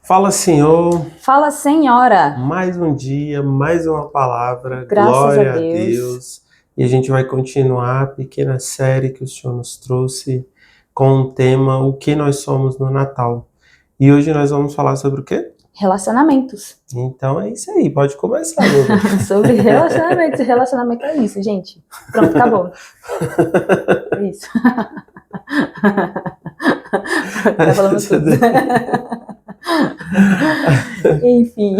Fala, Senhor, Fala, Senhora. mais um dia, mais uma palavra, Graças glória a Deus. E a gente vai continuar a pequena série que o Senhor nos trouxe com o tema O que nós somos no Natal. E hoje nós vamos falar sobre o quê? Relacionamentos. Então é isso aí, pode começar, Lula. Sobre relacionamentos. Relacionamento é isso, gente. Pronto, acabou. É isso. Pronto, já falamos tudo. Enfim.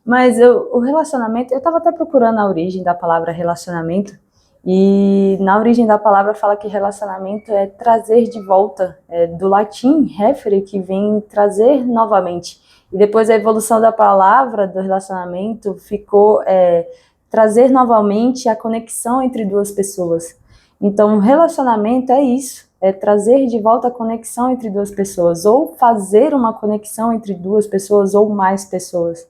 Mas o relacionamento, eu estava até procurando a origem da palavra relacionamento, e na origem da palavra fala que relacionamento é trazer de volta, do latim refere, que vem trazer novamente. E depois a evolução da palavra do relacionamento ficou trazer novamente a conexão entre duas pessoas. Então, relacionamento é isso, é trazer de volta a conexão entre duas pessoas, ou fazer uma conexão entre duas pessoas ou mais pessoas.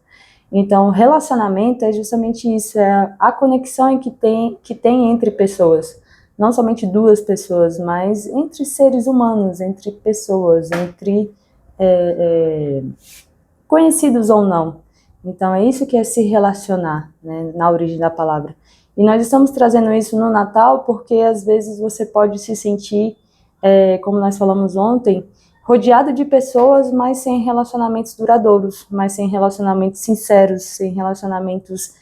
Então, relacionamento é justamente isso, é a conexão que tem entre pessoas. Não somente duas pessoas, mas entre seres humanos, entre pessoas, entre conhecidos ou não. Então, é isso que é se relacionar, né, na origem da palavra. E nós estamos trazendo isso no Natal porque, às vezes, você pode se sentir, como nós falamos ontem, rodeado de pessoas, mas sem relacionamentos duradouros, mas sem relacionamentos sinceros, sem relacionamentos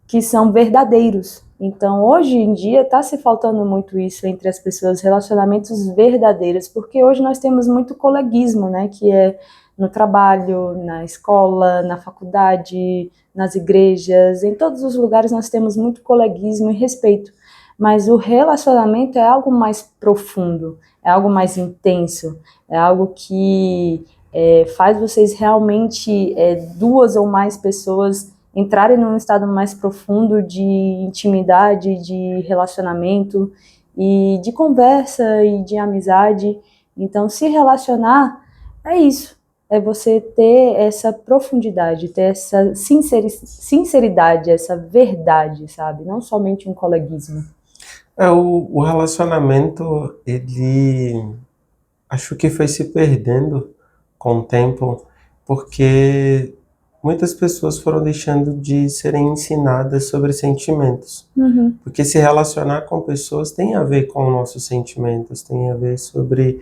que são verdadeiros. Então, hoje em dia, está se faltando muito isso entre as pessoas, relacionamentos verdadeiros, porque hoje nós temos muito coleguismo, né, que é no trabalho, na escola, na faculdade, nas igrejas, em todos os lugares nós temos muito coleguismo e respeito. Mas o relacionamento é algo mais profundo, é algo mais intenso, é algo que faz vocês realmente, duas ou mais pessoas, entrarem num estado mais profundo de intimidade, de relacionamento e de conversa e de amizade. Então, se relacionar é isso, é você ter essa profundidade, ter essa sinceridade, essa verdade, sabe? Não somente um coleguismo. O relacionamento, ele acho que foi se perdendo com o tempo, porque muitas pessoas foram deixando de serem ensinadas sobre sentimentos. Uhum. Porque se relacionar com pessoas tem a ver com nossos sentimentos, tem a ver sobre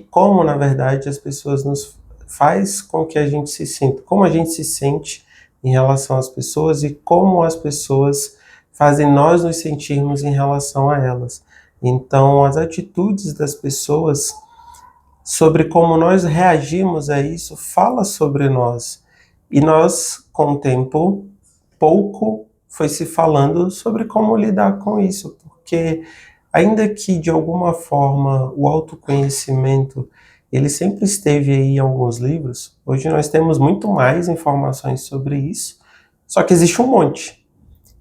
como na verdade as pessoas nos faz com que a gente se sinta, como a gente se sente em relação às pessoas e como as pessoas fazem nós nos sentirmos em relação a elas. Então, as atitudes das pessoas sobre como nós reagimos a isso fala sobre nós. E nós, com o tempo, pouco foi se falando sobre como lidar com isso, porque ainda que de alguma forma o autoconhecimento ele sempre esteve aí em alguns livros, hoje nós temos muito mais informações sobre isso, só que existe um monte,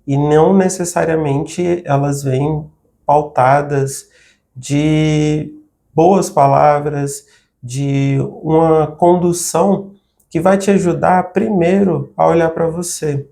e não necessariamente elas vêm pautadas de boas palavras, de uma condução que vai te ajudar primeiro a olhar para você.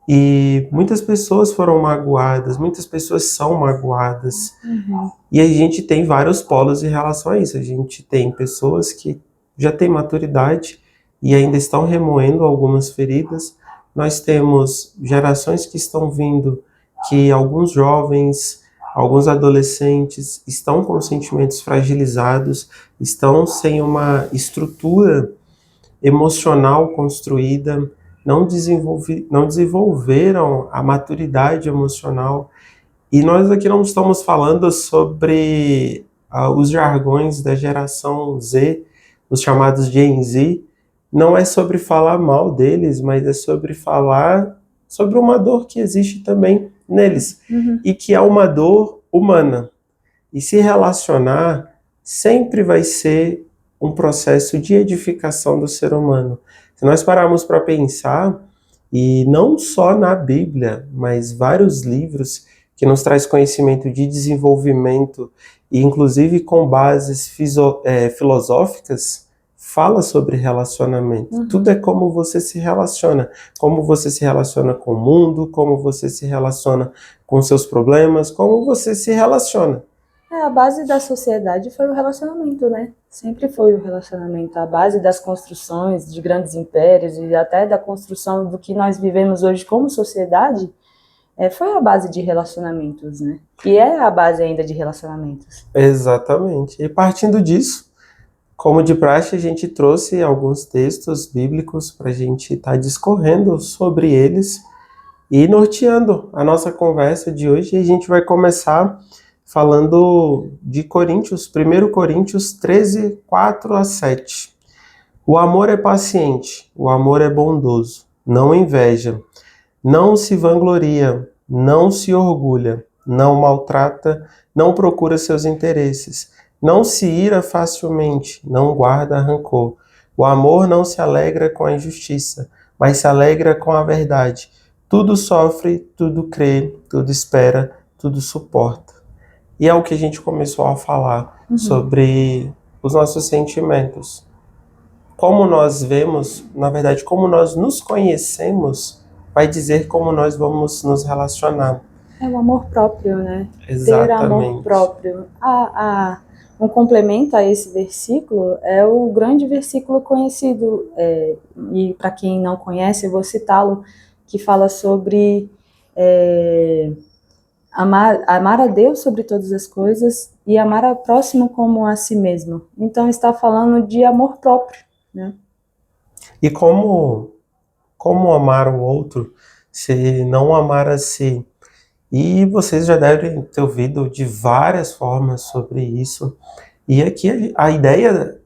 E muitas pessoas foram magoadas, muitas pessoas são magoadas. Uhum. E a gente tem vários polos em relação a isso. A gente tem pessoas que já têm maturidade e ainda estão remoendo algumas feridas. Nós temos gerações que estão vindo, que alguns jovens, alguns adolescentes estão com sentimentos fragilizados, estão sem uma estrutura emocional construída, não desenvolveram a maturidade emocional. E nós aqui não estamos falando sobre os jargões da geração Z, os chamados Gen Z. Não é sobre falar mal deles, mas é sobre falar sobre uma dor que existe também neles. Uhum. E que é uma dor humana. E se relacionar sempre vai ser um processo de edificação do ser humano. Se nós pararmos para pensar, e não só na Bíblia, mas vários livros que nos traz conhecimento de desenvolvimento, e inclusive com bases filosóficas, fala sobre relacionamento. Uhum. Tudo é como você se relaciona com o mundo, como você se relaciona com seus problemas, como você se relaciona. A base da sociedade foi o relacionamento, né? Sempre foi o relacionamento. A base das construções de grandes impérios e até da construção do que nós vivemos hoje como sociedade foi a base de relacionamentos, né? E é a base ainda de relacionamentos. Exatamente. E partindo disso, como de praxe, a gente trouxe alguns textos bíblicos para a gente estar discorrendo sobre eles e norteando a nossa conversa de hoje. E a gente vai começar falando de Coríntios, 1 Coríntios 13, 4 a 7. O amor é paciente, o amor é bondoso, não inveja, não se vangloria, não se orgulha, não maltrata, não procura seus interesses, não se ira facilmente, não guarda rancor. O amor não se alegra com a injustiça, mas se alegra com a verdade. Tudo sofre, tudo crê, tudo espera, tudo suporta. E é o que a gente começou a falar sobre os nossos sentimentos. Como nós vemos, na verdade, como nós nos conhecemos, vai dizer como nós vamos nos relacionar. É o amor próprio, né? Exatamente. Ter amor próprio. Um complemento a esse versículo é o grande versículo conhecido, e para quem não conhece, eu vou citá-lo, que fala sobre amar a Deus sobre todas as coisas e amar ao próximo como a si mesmo. Então está falando de amor próprio, né? E como amar o outro se não amar a si? E vocês já devem ter ouvido de várias formas sobre isso. E aqui a ideia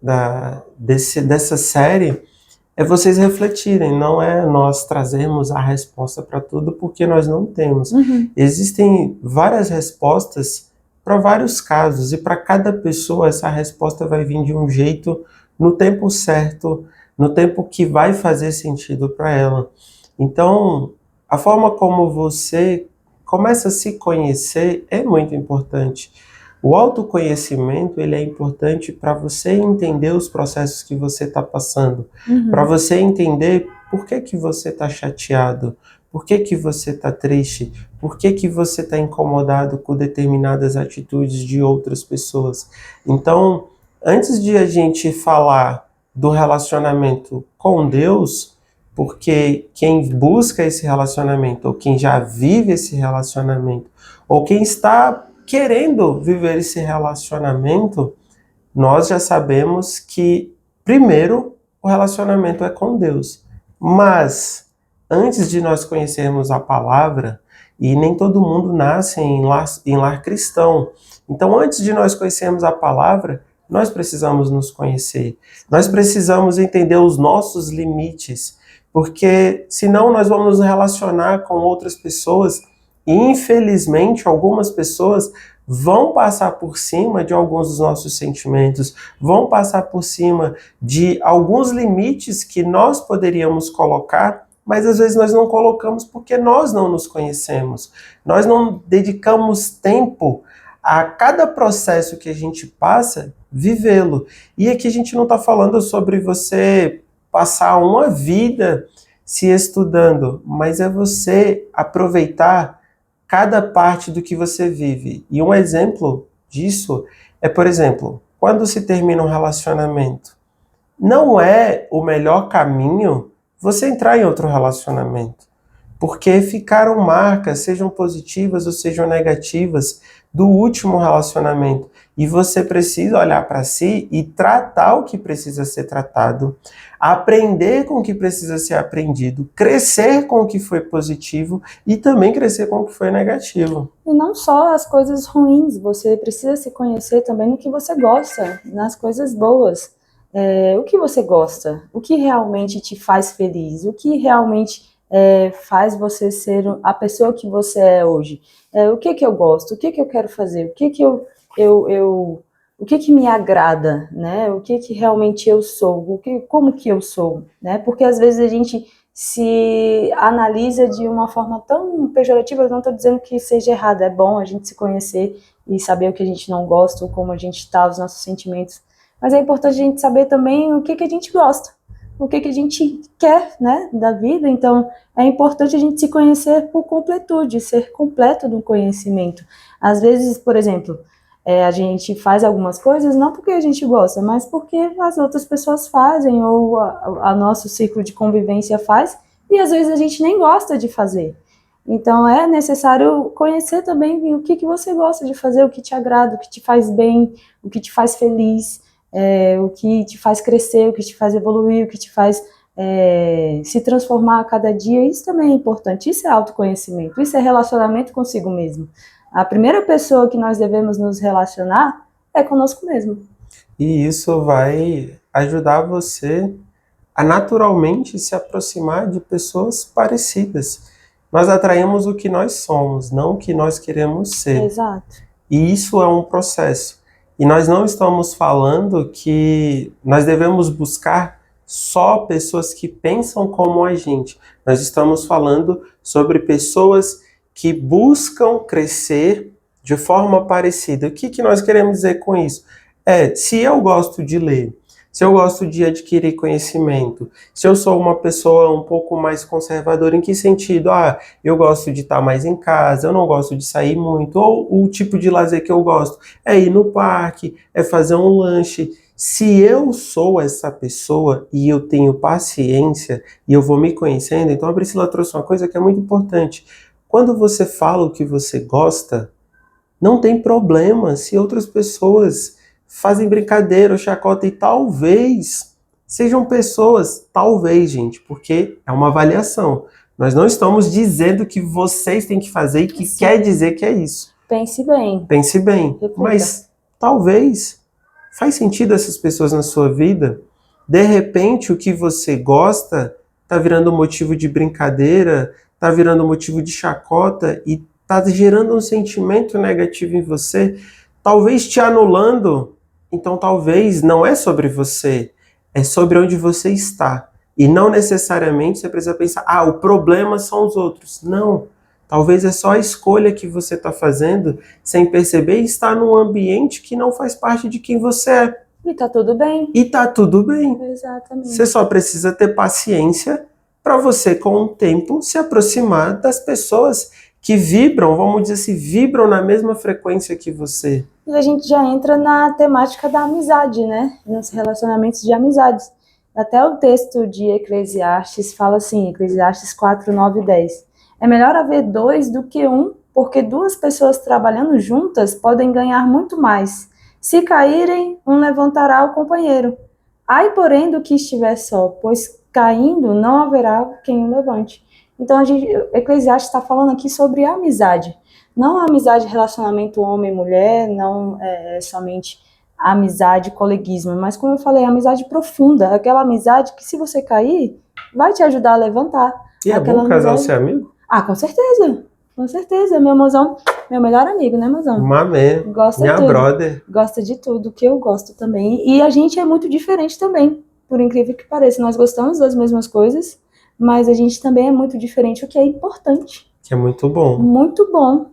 dessa série é vocês refletirem, não é nós trazermos a resposta para tudo, porque nós não temos. Existem várias respostas para vários casos, e para cada pessoa essa resposta vai vir de um jeito, no tempo certo, no tempo que vai fazer sentido para ela. Então, a forma como você começa a se conhecer é muito importante. O autoconhecimento, ele é importante para você entender os processos que você está passando, para você entender por que você está chateado, por que você está triste, por que você está incomodado com determinadas atitudes de outras pessoas. Então, antes de a gente falar do relacionamento com Deus, porque quem busca esse relacionamento, ou quem já vive esse relacionamento, ou quem está querendo viver esse relacionamento, nós já sabemos que, primeiro, o relacionamento é com Deus. Mas, antes de nós conhecermos a palavra, e nem todo mundo nasce em lar cristão, então antes de nós conhecermos a palavra, nós precisamos nos conhecer. Nós precisamos entender os nossos limites, porque senão nós vamos nos relacionar com outras pessoas e, infelizmente, algumas pessoas vão passar por cima de alguns dos nossos sentimentos, vão passar por cima de alguns limites que nós poderíamos colocar, mas às vezes nós não colocamos porque nós não nos conhecemos. Nós não dedicamos tempo a cada processo que a gente passa, vivê-lo. E aqui a gente não está falando sobre você passar uma vida se estudando, mas é você aproveitar cada parte do que você vive. E um exemplo disso é, por exemplo, quando se termina um relacionamento, não é o melhor caminho você entrar em outro relacionamento, porque ficaram marcas, sejam positivas ou sejam negativas, do último relacionamento. E você precisa olhar para si e tratar o que precisa ser tratado, aprender com o que precisa ser aprendido, crescer com o que foi positivo e também crescer com o que foi negativo. E não só as coisas ruins, você precisa se conhecer também no que você gosta, nas coisas boas. O que você gosta, o que realmente te faz feliz, o que realmente faz você ser a pessoa que você é hoje. O que eu gosto, o que eu quero fazer, o que me agrada, né? O que realmente eu sou, como que eu sou, né? Porque às vezes a gente se analisa de uma forma tão pejorativa. Eu não estou dizendo que seja errado, é bom a gente se conhecer e saber o que a gente não gosta, ou como a gente está, os nossos sentimentos, mas é importante a gente saber também o que a gente gosta, o que a gente quer, né, da vida. Então, é importante a gente se conhecer por completude, ser completo no conhecimento. Às vezes, por exemplo, A gente faz algumas coisas não porque a gente gosta, mas porque as outras pessoas fazem, ou a nosso círculo de convivência faz, e às vezes a gente nem gosta de fazer. Então é necessário conhecer também o que você gosta de fazer, o que te agrada, o que te faz bem, o que te faz feliz, o que te faz crescer, o que te faz evoluir, o que te faz se transformar a cada dia. Isso também é importante, isso é autoconhecimento, isso é relacionamento consigo mesmo. A primeira pessoa que nós devemos nos relacionar é conosco mesmo. E isso vai ajudar você a naturalmente se aproximar de pessoas parecidas. Nós atraímos o que nós somos, não o que nós queremos ser. Exato. E isso é um processo. E nós não estamos falando que nós devemos buscar só pessoas que pensam como a gente. Nós estamos falando sobre pessoas que buscam crescer de forma parecida. O que nós queremos dizer com isso? Se eu gosto de ler, se eu gosto de adquirir conhecimento, se eu sou uma pessoa um pouco mais conservadora, em que sentido? Eu gosto de estar mais em casa, eu não gosto de sair muito, ou o tipo de lazer que eu gosto é ir no parque, é fazer um lanche. Se eu sou essa pessoa e eu tenho paciência e eu vou me conhecendo, então a Priscila trouxe uma coisa que é muito importante. Quando você fala o que você gosta, não tem problema se outras pessoas fazem brincadeira ou chacota, e talvez sejam pessoas, talvez, gente, porque é uma avaliação. Nós não estamos dizendo que vocês têm que fazer e que Sim. Quer dizer que é isso. Pense bem. Pense bem. Reflita. Mas talvez faz sentido essas pessoas na sua vida. De repente, o que você gosta tá virando motivo de brincadeira, tá virando motivo de chacota e tá gerando um sentimento negativo em você, talvez te anulando. Então talvez não é sobre você, é sobre onde você está. E não necessariamente você precisa pensar, o problema são os outros. Não, talvez é só a escolha que você está fazendo sem perceber e estar num ambiente que não faz parte de quem você é. E tá tudo bem. E tá tudo bem. Exatamente. Você só precisa ter paciência para você, com o tempo, se aproximar das pessoas que vibram, vamos dizer assim, vibram na mesma frequência que você. E a gente já entra na temática da amizade, né? Nos relacionamentos de amizades. Até o texto de Eclesiastes fala assim, Eclesiastes 4, 9 e 10. É melhor haver dois do que um, porque duas pessoas trabalhando juntas podem ganhar muito mais. Se caírem, um levantará o companheiro. Ai, porém, do que estiver só, pois caindo não haverá quem o levante. Então, Eclesiastes está falando aqui sobre a amizade. Não a amizade, relacionamento homem-mulher, não somente a amizade, coleguismo, mas como eu falei, a amizade profunda, aquela amizade que se você cair, vai te ajudar a levantar. E é bom o casal ser amigo? Com certeza, meu mozão, meu melhor amigo, né, mozão? Mamé, minha brother. Gosta de tudo, que eu gosto também, e a gente é muito diferente também, por incrível que pareça, nós gostamos das mesmas coisas, mas a gente também é muito diferente, o que é importante. Que é muito bom. Muito bom.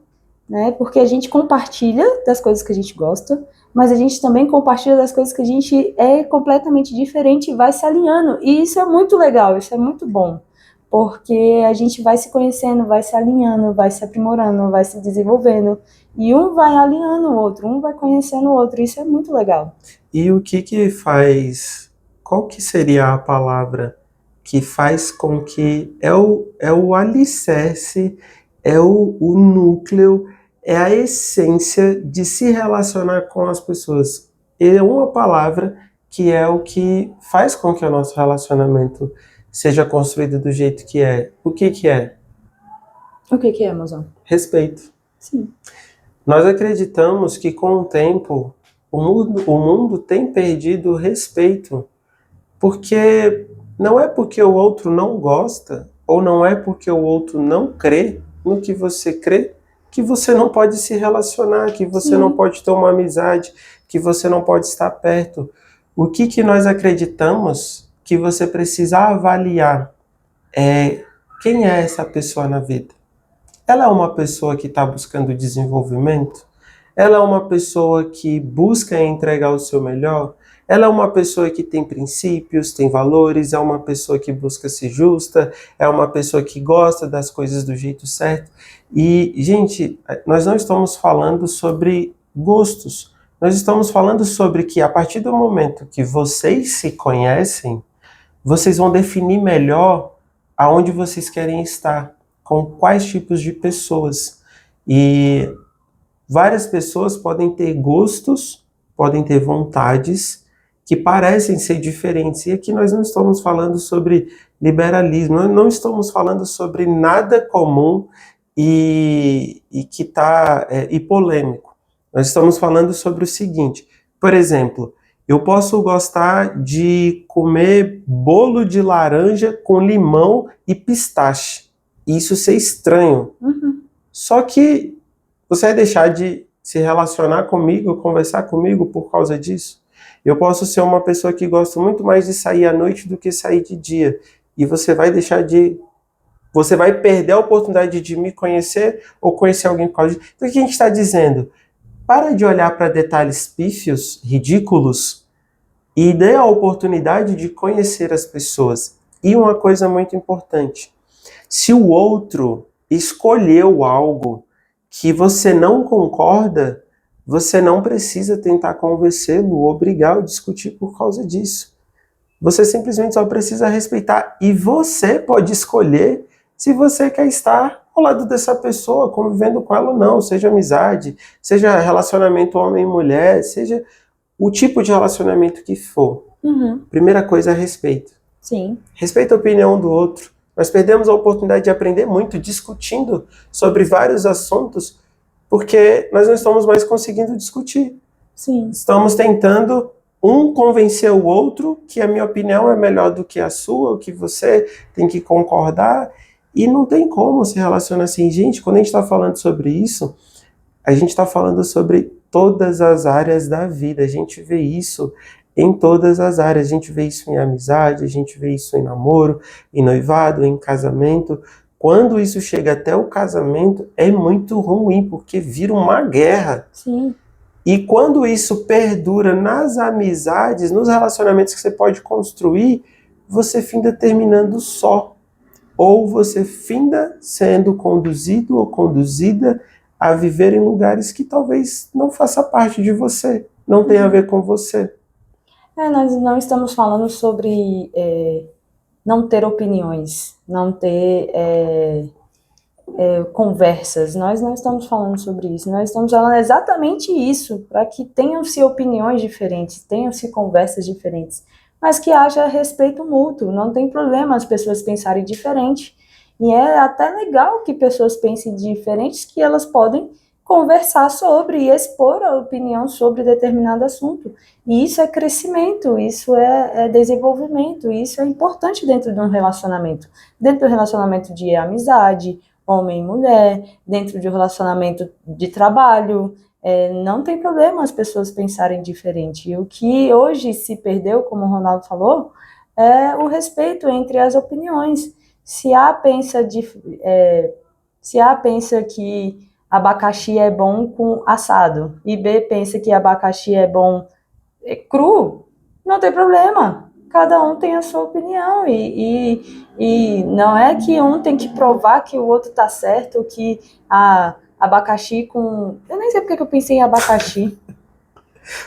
Né? Porque a gente compartilha das coisas que a gente gosta, mas a gente também compartilha das coisas que a gente é completamente diferente e vai se alinhando. E isso é muito legal, isso é muito bom. Porque a gente vai se conhecendo, vai se alinhando, vai se aprimorando, vai se desenvolvendo. E um vai alinhando o outro, um vai conhecendo o outro. Isso é muito legal. E o que faz... Qual que seria a palavra que faz com que... É o alicerce, é o núcleo, é a essência de se relacionar com as pessoas. É uma palavra que é o que faz com que o nosso relacionamento seja construído do jeito que é. O que é? O que é, mozão? Respeito. Sim. Nós acreditamos que com o tempo o mundo tem perdido o respeito. Porque não é porque o outro não gosta, ou não é porque o outro não crê no que você crê, que você não pode se relacionar, que você não pode ter uma amizade, que você não pode estar perto. O que nós acreditamos que você precisa avaliar é quem é essa pessoa na vida. Ela é uma pessoa que está buscando desenvolvimento? Ela é uma pessoa que busca entregar o seu melhor? Ela é uma pessoa que tem princípios, tem valores, é uma pessoa que busca ser justa, é uma pessoa que gosta das coisas do jeito certo. E, gente, nós não estamos falando sobre gostos. Nós estamos falando sobre que a partir do momento que vocês se conhecem, vocês vão definir melhor aonde vocês querem estar, com quais tipos de pessoas. E várias pessoas podem ter gostos, podem ter vontades que parecem ser diferentes. E aqui nós não estamos falando sobre liberalismo, nós não estamos falando sobre nada comum e que está e polêmico. Nós estamos falando sobre o seguinte, por exemplo, eu posso gostar de comer bolo de laranja com limão e pistache. Isso ser estranho. Só que você vai deixar de se relacionar comigo, conversar comigo por causa disso? Eu posso ser uma pessoa que gosta muito mais de sair à noite do que sair de dia. E você vai deixar de... Você vai perder a oportunidade de me conhecer ou conhecer alguém por causa disso. Então o que a gente está dizendo? Para de olhar para detalhes pífios, ridículos, e dê a oportunidade de conhecer as pessoas. E uma coisa muito importante, se o outro escolheu algo que você não concorda, você não precisa tentar convencê-lo, obrigar ou discutir por causa disso. Você simplesmente só precisa respeitar e você pode escolher se você quer estar ao lado dessa pessoa, convivendo com ela ou não, seja amizade, seja relacionamento homem-mulher, seja o tipo de relacionamento que for. Primeira coisa é respeito. Sim. Respeita a opinião do outro. Nós perdemos a oportunidade de aprender muito discutindo sobre vários assuntos porque nós não estamos mais conseguindo discutir. Sim. Estamos tentando um convencer o outro que a minha opinião é melhor do que a sua, ou que você tem que concordar, e não tem como se relacionar assim. Gente, quando a gente está falando sobre isso, a gente está falando sobre todas as áreas da vida, a gente vê isso em todas as áreas, a gente vê isso em amizade, a gente vê isso em namoro, em noivado, em casamento. Quando isso chega até o casamento, é muito ruim, porque vira uma guerra. Sim. E quando isso perdura nas amizades, nos relacionamentos que você pode construir, você finda terminando só. Ou você finda sendo conduzido ou conduzida a viver em lugares que talvez não faça parte de você, não tenha a ver com você. Nós não estamos falando sobre não ter opiniões, não ter conversas. Nós não estamos falando sobre isso. Nós estamos falando exatamente isso, para que tenham-se opiniões diferentes, tenham-se conversas diferentes, mas que haja respeito mútuo. Não tem problema as pessoas pensarem diferente. E é até legal que pessoas pensem diferentes, que elas podem conversar sobre e expor a opinião sobre determinado assunto. E isso é crescimento, isso é desenvolvimento, isso é importante dentro de um relacionamento. Dentro do relacionamento de amizade, homem e mulher, dentro de um relacionamento de trabalho, não tem problema as pessoas pensarem diferente. E o que hoje se perdeu, como o Ronaldo falou, é o respeito entre as opiniões. Se A pensa que abacaxi é bom com assado e B pensa que abacaxi é bom cru, não tem problema. Cada um tem a sua opinião e não é que um tem que provar que o outro tá certo, que abacaxi com... Eu nem sei porque que eu pensei em abacaxi.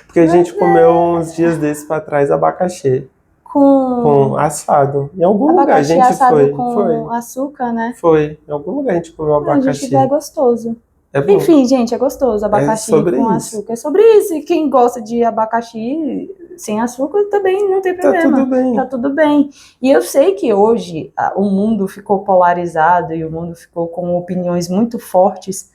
Porque a gente comeu uns dias desses pra trás abacaxi. Com assado. Em algum lugar a gente foi. Com açúcar, né? Foi. Em algum lugar a gente comeu abacaxi. A gente é gostoso. É bom. Enfim, gente, é gostoso. Abacaxi com açúcar. É sobre isso. E quem gosta de abacaxi sem açúcar também não tem problema. Tá tudo bem. Tá tudo bem. E eu sei que hoje o mundo ficou polarizado e o mundo ficou com opiniões muito fortes.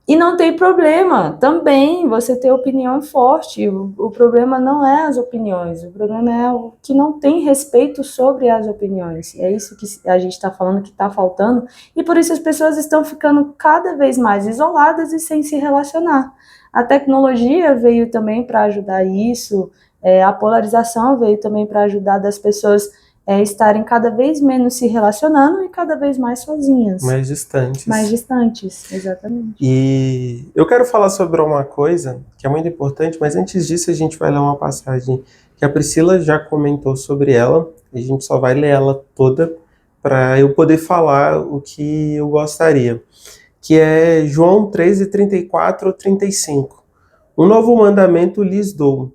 E não tem problema também você ter opinião forte. O problema não é as opiniões, o problema é o que não tem respeito sobre as opiniões. É isso que a gente está falando que está faltando. E por isso as pessoas estão ficando cada vez mais isoladas e sem se relacionar. A tecnologia veio também para ajudar isso, a polarização veio também para ajudar das pessoas estarem cada vez menos se relacionando e cada vez mais sozinhas. Mais distantes. Mais distantes, exatamente. E eu quero falar sobre uma coisa que é muito importante, mas antes disso a gente vai ler uma passagem que a Priscila já comentou sobre ela, e a gente só vai ler ela toda para eu poder falar o que eu gostaria, que é João 13, 34 ou 35. Um novo mandamento lhes dou: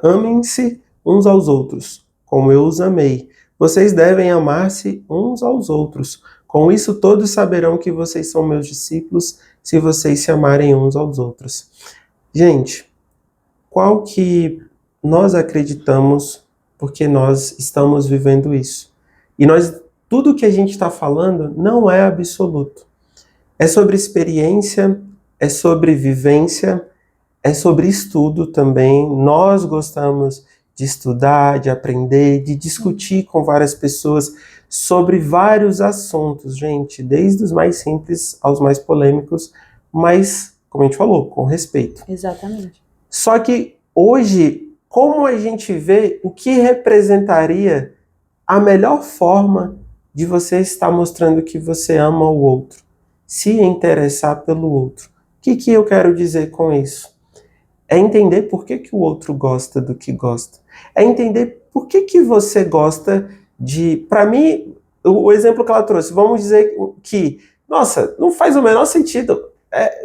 amem-se uns aos outros, como eu os amei. Vocês devem amar-se uns aos outros. Com isso todos saberão que vocês são meus discípulos, se vocês se amarem uns aos outros. Gente, qual que nós acreditamos porque nós estamos vivendo isso? E tudo que a gente está falando não é absoluto. É sobre experiência, é sobre vivência, é sobre estudo também. Nós gostamos de estudar, de aprender, de discutir com várias pessoas sobre vários assuntos, gente, desde os mais simples aos mais polêmicos, mas, como a gente falou, com respeito. Exatamente. Só que hoje, como a gente vê o que representaria a melhor forma de você estar mostrando que você ama o outro, se interessar pelo outro. O que eu quero dizer com isso? É entender por que o outro gosta do que gosta. É entender por que você gosta de... Para mim, o exemplo que ela trouxe, vamos dizer que, nossa, não faz o menor sentido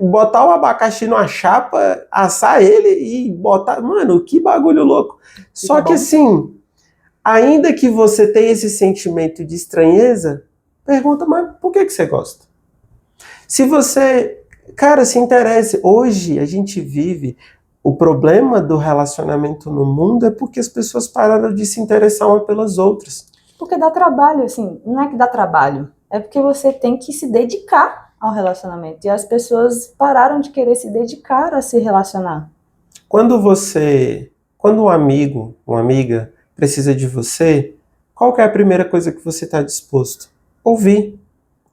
botar o abacaxi numa chapa, assar ele e botar... Mano, que bagulho louco. Só que assim, ainda que você tenha esse sentimento de estranheza, pergunta, mas por que você gosta? Se você, cara, se interesse, hoje a gente vive, o problema do relacionamento no mundo é porque as pessoas pararam de se interessar uma pelas outras. Porque dá trabalho, assim, não é que dá trabalho, é porque você tem que se dedicar ao relacionamento, e as pessoas pararam de querer se dedicar a se relacionar. Quando um amigo, uma amiga precisa de você, qual que é a primeira coisa que você está disposto? Ouvir.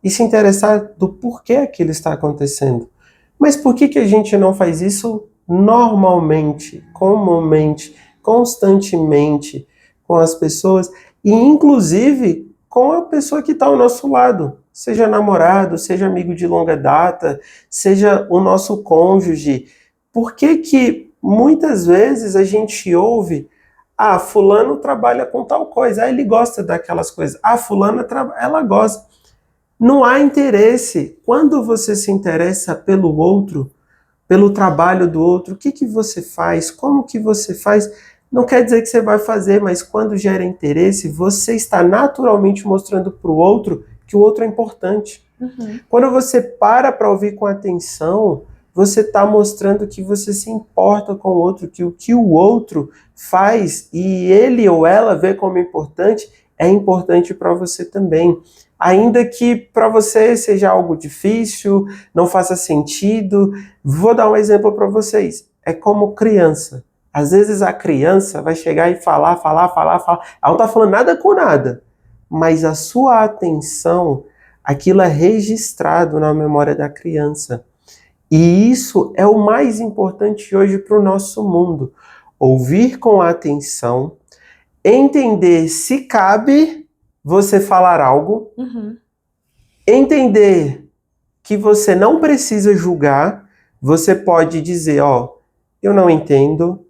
E se interessar do porquê aquilo está acontecendo. Mas por que a gente não faz isso normalmente, comumente, constantemente com as pessoas e inclusive com a pessoa que está ao nosso lado? Seja namorado, seja amigo de longa data, seja o nosso cônjuge. Por que muitas vezes a gente ouve: ah, fulano trabalha com tal coisa, ele gosta daquelas coisas, ah, fulana ela gosta. Não há interesse. Quando você se interessa pelo outro, pelo trabalho do outro, o que você faz, como que você faz, não quer dizer que você vai fazer, mas quando gera interesse, você está naturalmente mostrando para o outro que o outro é importante. Uhum. Quando você para ouvir com atenção, você está mostrando que você se importa com o outro, que o outro faz e ele ou ela vê como importante, é importante para você também. Ainda que para você seja algo difícil, não faça sentido. Vou dar um exemplo para vocês. É como criança. Às vezes a criança vai chegar e falar. Ela não está falando nada com nada. Mas a sua atenção, aquilo é registrado na memória da criança. E isso é o mais importante hoje para o nosso mundo. Ouvir com atenção, entender se cabe você falar algo, entender que você não precisa julgar, você pode dizer, ó, eu não entendo,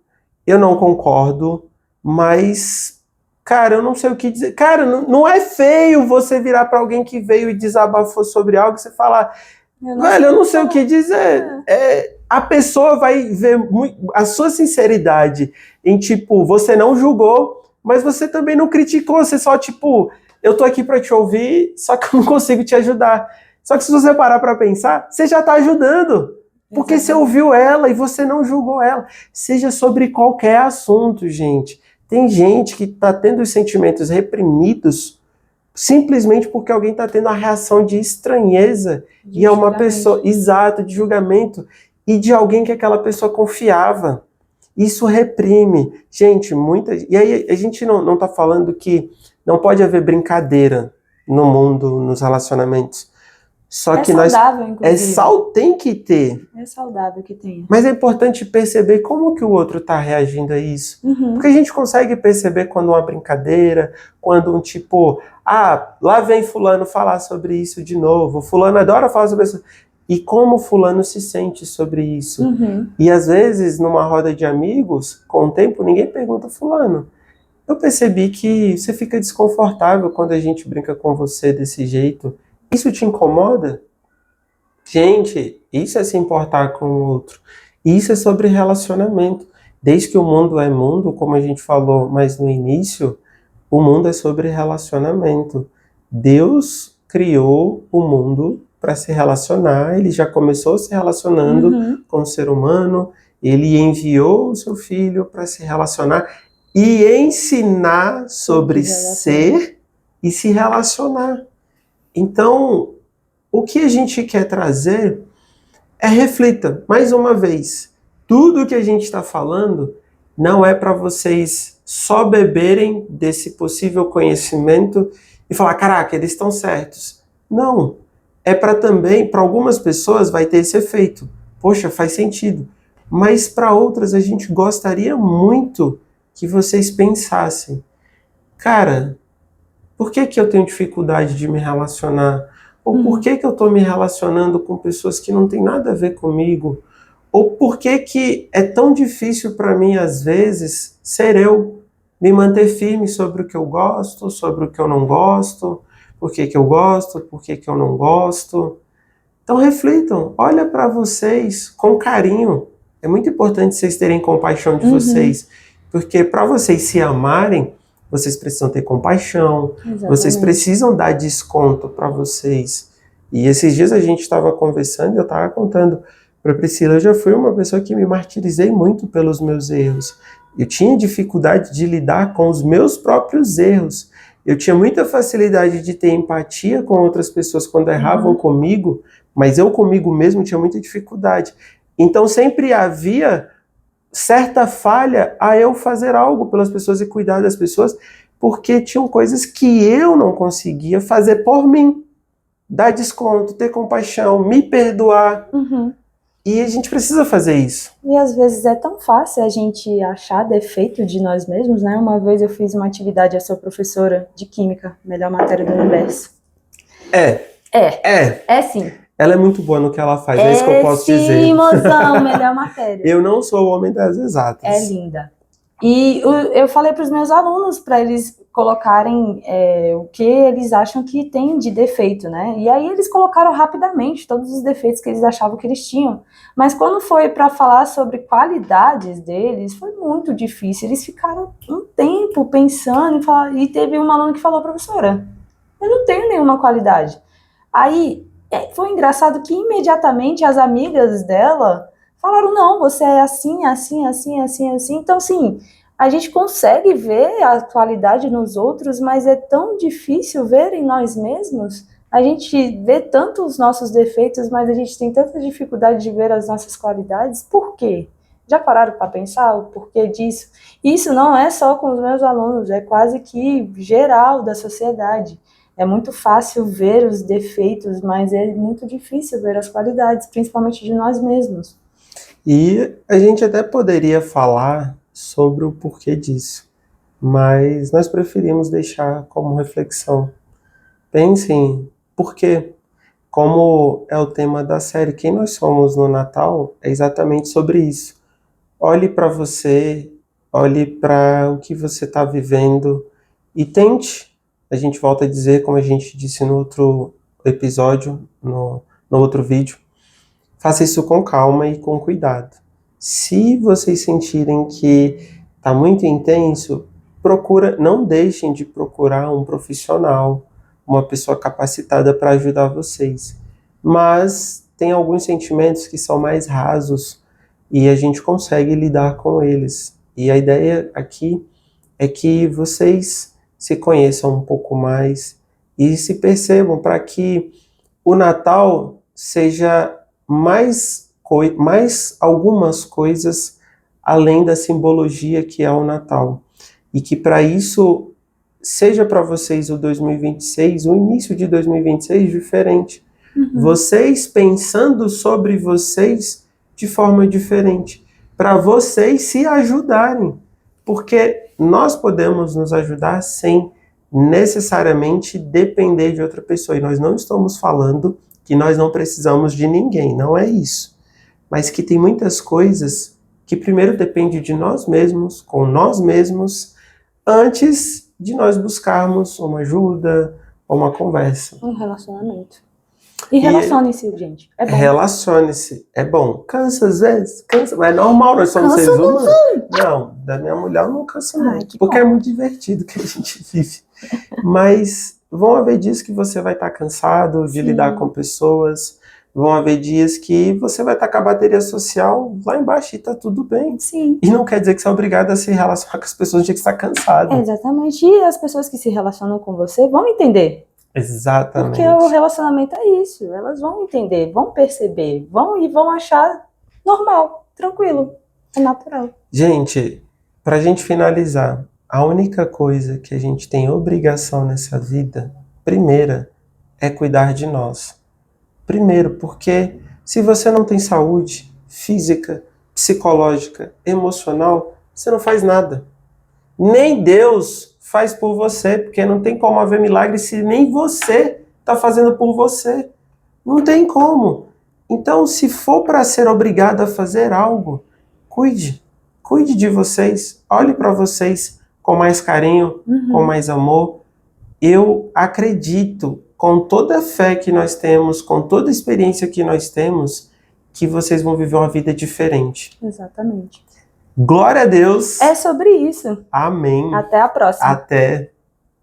eu não concordo, mas, cara, eu não sei o que dizer. Cara, não é feio você virar para alguém que veio e desabafou sobre algo e você falar, velho, eu não sei o que dizer. A pessoa vai ver a sua sinceridade em, tipo, você não julgou, mas você também não criticou, você só, tipo, eu tô aqui para te ouvir, só que eu não consigo te ajudar. Só que se você parar para pensar, você já tá ajudando. Porque você ouviu ela e você não julgou ela. Seja sobre qualquer assunto, gente. Tem gente que tá tendo os sentimentos reprimidos simplesmente porque alguém tá tendo a reação de estranheza e é uma pessoa, exato, de julgamento e de alguém que aquela pessoa confiava. Isso reprime. Gente, e aí a gente não tá falando que não pode haver brincadeira no mundo, nos relacionamentos. Só que saudável, inclusive. Tem que ter. É saudável que tenha. Mas é importante perceber como que o outro está reagindo a isso. Porque a gente consegue perceber quando uma brincadeira, quando um tipo, ah, lá vem fulano falar sobre isso de novo, fulano adora falar sobre isso. E como fulano se sente sobre isso. E às vezes, numa roda de amigos, com o tempo, ninguém pergunta, fulano, eu percebi que você fica desconfortável quando a gente brinca com você desse jeito. Isso te incomoda? Gente, Isso é se importar com o outro. Isso é sobre relacionamento. Desde que o mundo é mundo, como a gente falou mais no início, o mundo é sobre relacionamento. Deus criou o mundo para se relacionar, ele já começou se relacionando com o ser humano, ele enviou o seu filho para se relacionar e ensinar sobre ser e se relacionar. Então, o que a gente quer trazer é reflita, mais uma vez, tudo que a gente está falando não é para vocês só beberem desse possível conhecimento e falar, caraca, eles estão certos. Não, é para também, para algumas pessoas vai ter esse efeito. Poxa, faz sentido. Mas para outras a gente gostaria muito que vocês pensassem, cara, por que eu tenho dificuldade de me relacionar? Ou por que eu estou me relacionando com pessoas que não têm nada a ver comigo? Ou por que é tão difícil para mim, às vezes, ser eu, me manter firme sobre o que eu gosto, sobre o que eu não gosto, por que eu gosto, por que eu não gosto. Então reflitam, olha para vocês com carinho. É muito importante vocês terem compaixão de vocês, porque para vocês se amarem, vocês precisam ter compaixão, vocês precisam dar desconto para vocês. E esses dias a gente estava conversando e eu estava contando para Priscila, eu já fui uma pessoa que me martirizei muito pelos meus erros. Eu tinha dificuldade de lidar com os meus próprios erros. Eu tinha muita facilidade de ter empatia com outras pessoas quando erravam comigo, mas eu comigo mesmo tinha muita dificuldade. Então sempre havia certa falha a eu fazer algo pelas pessoas e cuidar das pessoas, porque tinham coisas que eu não conseguia fazer por mim. Dar desconto, ter compaixão, me perdoar. E a gente precisa fazer isso. E às vezes é tão fácil a gente achar defeito de nós mesmos, né? Uma vez eu fiz uma atividade, eu sou professora de Química, melhor matéria do universo. É sim. Ela é muito boa no que ela faz, é isso que eu posso dizer. Sim, mozão, melhor matéria. Eu não sou o homem das exatas. É linda. E eu falei para os meus alunos, para eles colocarem o que eles acham que tem de defeito, né? E aí eles colocaram rapidamente todos os defeitos que eles achavam que eles tinham. Mas quando foi para falar sobre qualidades deles, foi muito difícil. Eles ficaram um tempo pensando e teve uma aluna que falou, professora, eu não tenho nenhuma qualidade. Aí foi engraçado que imediatamente as amigas dela falaram, não, você é assim, assim, assim, assim, assim. Então, assim, a gente consegue ver a qualidade nos outros, mas é tão difícil ver em nós mesmos. A gente vê tanto os nossos defeitos, mas a gente tem tanta dificuldade de ver as nossas qualidades. Por quê? Já pararam para pensar o porquê disso? Isso não é só com os meus alunos, é quase que geral da sociedade. É muito fácil ver os defeitos, mas é muito difícil ver as qualidades, principalmente de nós mesmos. E a gente até poderia falar sobre o porquê disso, mas nós preferimos deixar como reflexão. Pensem, por quê? Como é o tema da série Quem Nós Somos no Natal, é exatamente sobre isso. Olhe para você, olhe para o que você está vivendo e tente. A gente volta a dizer, como a gente disse no outro episódio, no outro vídeo, faça isso com calma e com cuidado. Se vocês sentirem que está muito intenso, não deixem de procurar um profissional, uma pessoa capacitada para ajudar vocês. Mas tem alguns sentimentos que são mais rasos e a gente consegue lidar com eles. E a ideia aqui é que vocês se conheçam um pouco mais e se percebam para que o Natal seja mais algumas coisas além da simbologia que é o Natal. E que para isso seja para vocês o 2026, o início de 2026 diferente. Vocês pensando sobre vocês de forma diferente. Para vocês se ajudarem. Porque nós podemos nos ajudar sem necessariamente depender de outra pessoa. E nós não estamos falando que nós não precisamos de ninguém, não é isso. Mas que tem muitas coisas que primeiro dependem de nós mesmos, com nós mesmos, antes de nós buscarmos uma ajuda ou uma conversa. Um relacionamento. E relacione-se, gente. É bom. Relacione-se. É bom. Cansa às vezes? Cansa, mas é normal, nós somos seres humanos. Não, da minha mulher eu não canso não. Porque é muito divertido que a gente vive. Mas vão haver dias que você vai estar cansado de lidar com pessoas. Vão haver dias que você vai estar com a bateria social lá embaixo e tá tudo bem. Sim. E não quer dizer que você é obrigado a se relacionar com as pessoas no dia que você está cansado. Exatamente. E as pessoas que se relacionam com você vão entender. Exatamente. Porque o relacionamento é isso. Elas vão entender, vão perceber, vão achar normal, tranquilo, é natural. Gente, pra gente finalizar, a única coisa que a gente tem obrigação nessa vida, primeira, é cuidar de nós. Primeiro, porque se você não tem saúde física, psicológica, emocional, você não faz nada. Nem Deus faz por você, porque não tem como haver milagre se nem você está fazendo por você. Não tem como. Então, se for para ser obrigado a fazer algo, cuide. Cuide de vocês. Olhe para vocês com mais carinho, com mais amor. Eu acredito, com toda a fé que nós temos, com toda a experiência que nós temos, que vocês vão viver uma vida diferente. Exatamente. Glória a Deus. É sobre isso. Amém. Até a próxima. Até.